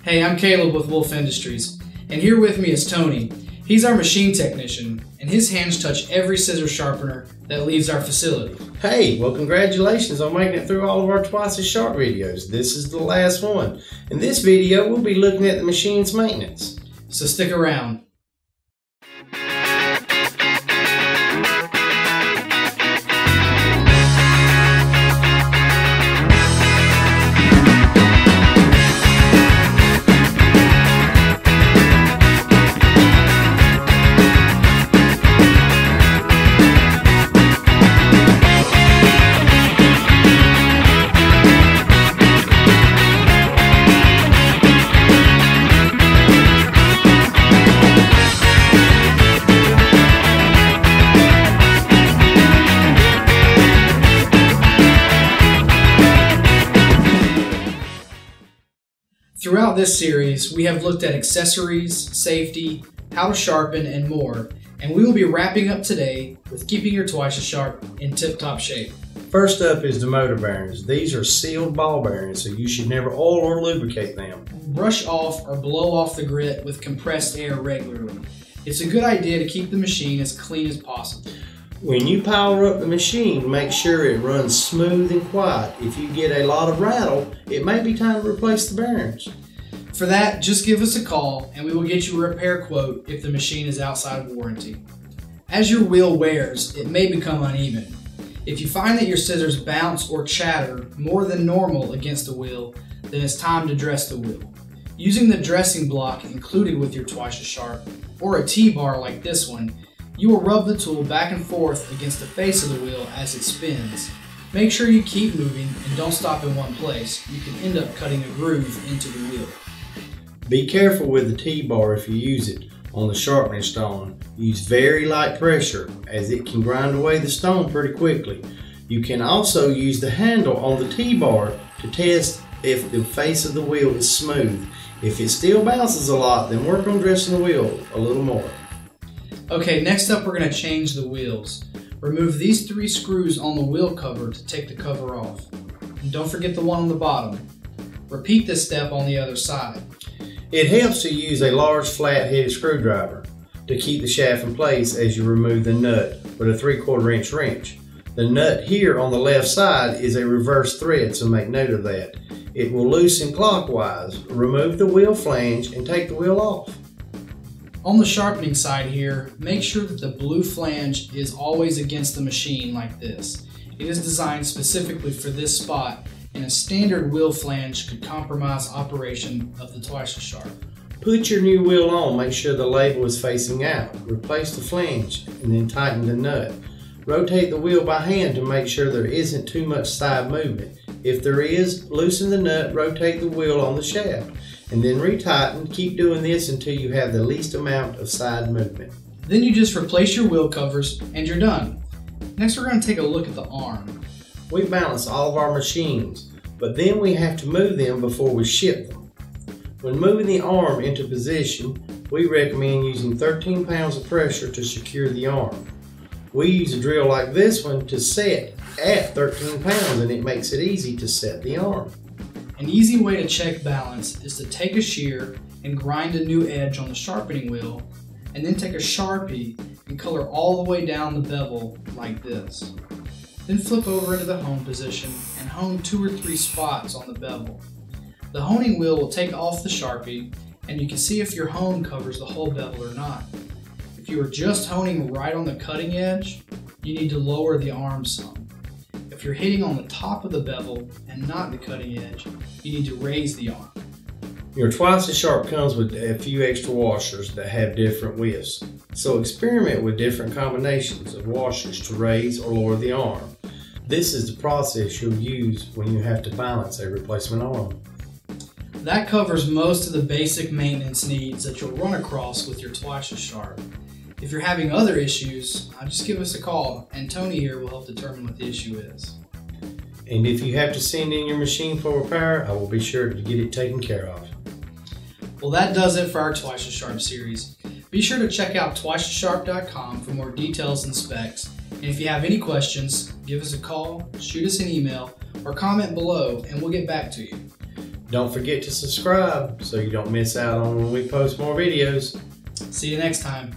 Hey, I'm Caleb with Wolf Industries, and here with me is Tony. He's our machine technician, and his hands touch every scissor sharpener that leaves our facility. Hey, well, congratulations on making it through all of our Twice as Sharp videos. This is the last one. In this video, we'll be looking at the machine's maintenance. So stick around. Throughout this series, we have looked at accessories, safety, how to sharpen, and more, and we will be wrapping up today with keeping your Twice as Sharp in tip-top shape. First up is the motor bearings. These are sealed ball bearings, so you should never oil or lubricate them. Brush off or blow off the grit with compressed air regularly. It's a good idea to keep the machine as clean as possible. When you power up the machine, make sure it runs smooth and quiet. If you get a lot of rattle, it may be time to replace the bearings. For that, just give us a call and we will get you a repair quote if the machine is outside of warranty. As your wheel wears, it may become uneven. If you find that your scissors bounce or chatter more than normal against the wheel, then it's time to dress the wheel. Using the dressing block included with your Twice as Sharp, or a T-bar like this one, you will rub the tool back and forth against the face of the wheel as it spins. Make sure you keep moving and don't stop in one place. You can end up cutting a groove into the wheel. Be careful with the T-bar if you use it on the sharpening stone. Use very light pressure as it can grind away the stone pretty quickly. You can also use the handle on the T-bar to test if the face of the wheel is smooth. If it still bounces a lot, then work on dressing the wheel a little more. Okay, next up we're going to change the wheels. Remove these 3 screws on the wheel cover to take the cover off. And don't forget the one on the bottom. Repeat this step on the other side. It helps to use a large flat-headed screwdriver to keep the shaft in place as you remove the nut with a 3/4 inch wrench. The nut here on the left side is a reverse thread, so make note of that. It will loosen clockwise. Remove the wheel flange and take the wheel off. On the sharpening side here, make sure that the blue flange is always against the machine like this. It is designed specifically for this spot, and a standard wheel flange could compromise operation of the Twice as Sharp. Put your new wheel on, make sure the label is facing out. Replace the flange and then tighten the nut. Rotate the wheel by hand to make sure there isn't too much side movement. If there is, loosen the nut, rotate the wheel on the shaft, and then retighten. Keep doing this until you have the least amount of side movement. Then you just replace your wheel covers and you're done. Next we're going to take a look at the arm. We balance all of our machines, but then we have to move them before we ship them. When moving the arm into position, we recommend using 13 pounds of pressure to secure the arm. We use a drill like this one to set at 13 pounds, and it makes it easy to set the arm. An easy way to check balance is to take a shear and grind a new edge on the sharpening wheel, and then take a Sharpie and color all the way down the bevel like this. Then flip over into the hone position and hone 2 or 3 spots on the bevel. The honing wheel will take off the Sharpie, and you can see if your hone covers the whole bevel or not. If you are just honing right on the cutting edge, you need to lower the arm some. If you're hitting on the top of the bevel and not the cutting edge, you need to raise the arm. Your Twice as Sharp comes with a few extra washers that have different widths, so experiment with different combinations of washers to raise or lower the arm. This is the process you'll use when you have to balance a replacement arm. That covers most of the basic maintenance needs that you'll run across with your Twice as Sharp. If you're having other issues, just give us a call and Tony here will help determine what the issue is. And if you have to send in your machine for repair, I will be sure to get it taken care of. Well, that does it for our Twice as Sharp series. Be sure to check out twiceassharp.com for more details and specs. And if you have any questions, give us a call, shoot us an email, or comment below and we'll get back to you. Don't forget to subscribe so you don't miss out on when we post more videos. See you next time.